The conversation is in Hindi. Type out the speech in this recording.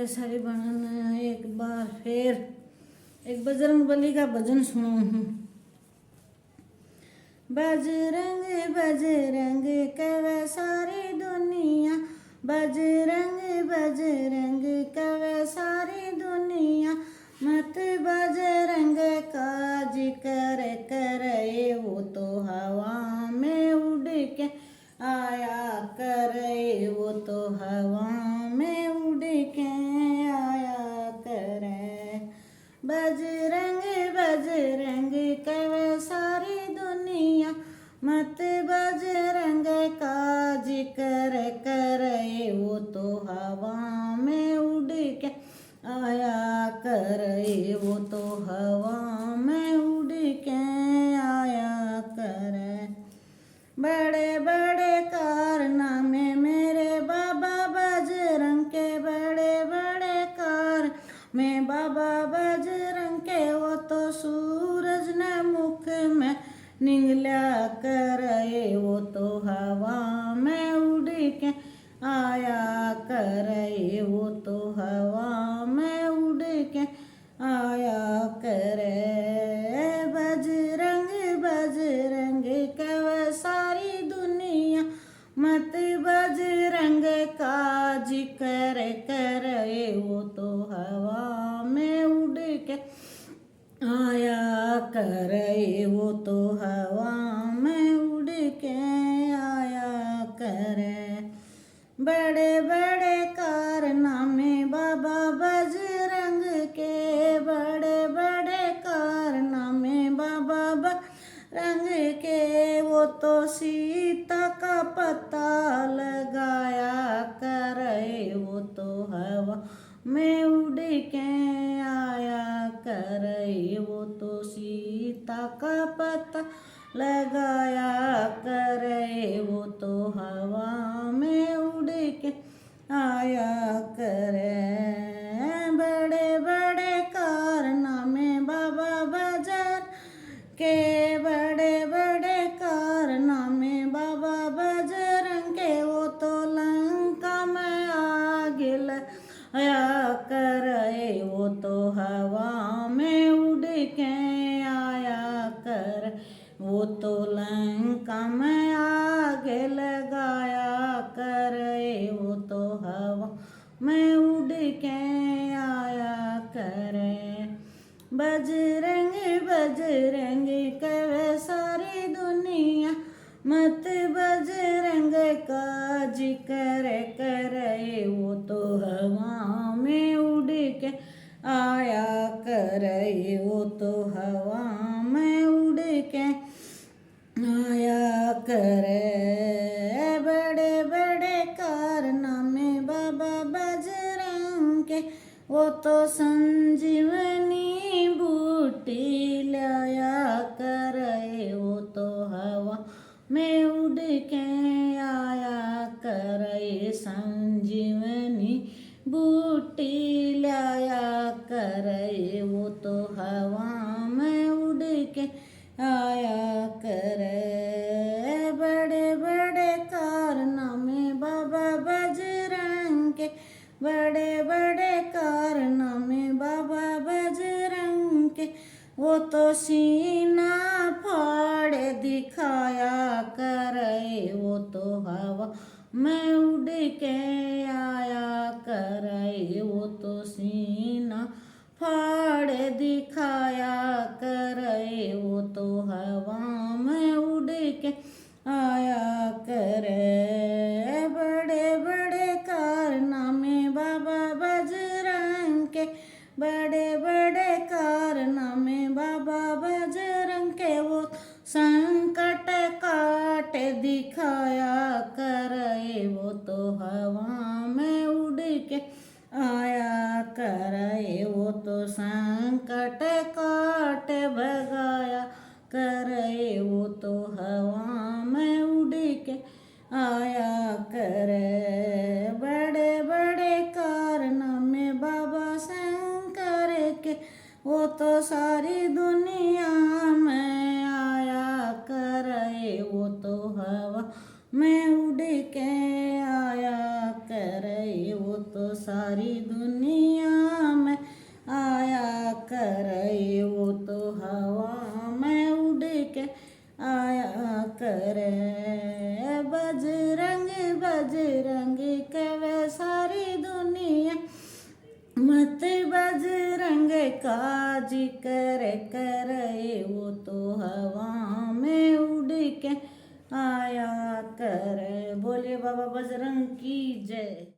मेरे सारी बहन एक बार फिर एक बजरंग बली का भजन सुनो हूँ। बजरंग बजरंग कवे सारी दुनिया, बजरंग बजरंग कवे सारी दुनिया, मत बजरंग का जिक्र करे, वो तो हवा में उड़ के आया करे, वो तो हवा में उड़ के आया करे। बजरंग बजरंग कवे सारी दुनिया, मत बजरंग का जिक्र करे, वो तो हवा में उड़ के आया करे, वो तो हवा में उड़ के आया करे। बड़े बड़े कारनामे मेरे बाबा बजरंग के, बड़े बड़े कारनामे बाबा बजरंग के, वो तो सूरज ने मुख में निगला करे, वो तो हवा में उड़ के आया करे, वो तो हवा में उड़ के आया करे। बजरंग बजरंग कवे सारी दुनिया, मत बजरंग का जिक्र करे, वो तो हवा में उड़ के आया करे, वो तो हवा में उड़ के आया करे। बड़े बड़े कारनामे बाबा बजरंग के, बड़े बड़े कारनामे बाबा बजरंग के, वो तो सीता का पता लगाया करे, वो तो हवा में उड़ के आया करे, वो तो सीता का पता लगाया करे, वो तो हवा में उड़ के आया करे। बड़े बड़े कारनामे बाबा बजरंग के, बड़े बड़े कारनामे बाबा बजरंग के, वो तो लंका में आग लगाया करे, वो तो हवा में उड़ के आया करे, वो तो लंका में आग लगाया करे, वो तो हवा में उड़ के आया करे। बजरंग बजरंग कवे सारी दुनिया, मत बजरंग का जिक्र करे, वो तो हवा में उड़ के आया करे, वो तो हवा में उड़ के आया करे। बड़े बड़े कारनामे बाबा बजरंग के, वो तो संजीवनी बूटी लाया करे, वो तो हवा में उड़ के आया करे, संजीवनी बूटी लाया करे, वो तो हवा में उड़ के आया करे। बड़े बड़े कारनामे बाबा बजरंग के, बड़े बड़े कारनामे बाबा बजरंग के, वो तो सीना फाड़ दिखाया करे, वो तो हवा में उड़ के आया करे, वो तो सीना फाड़ दिखाया करे, वो तो हवा में उड़ के आया करे। बड़े बड़े कारनामे बाबा बजरंग के, बड़े बड़े कारनामे बाबा बजरंग के, वो संकट काट दिखाया करे, वो तो हवा में उड़ के आया करे, वो तो संकट काट भगाया करे, वो तो हवा में उड़ के आया करे। बड़े बड़े कारनामे बाबा शंकर के, वो तो सारी दुनिया में आया करे, वो तो हवा में उड़ के आया करे, वो तो सारी दुनिया में आया करे, वो तो हवा में उड़ के आया करे। बजरंग बजरंग कवे सारी दुनिया, मत बजरंग का जिक्र करे, वो तो हवा में उड़ के आया करे। बोलिए बाबा बजरंग की जय।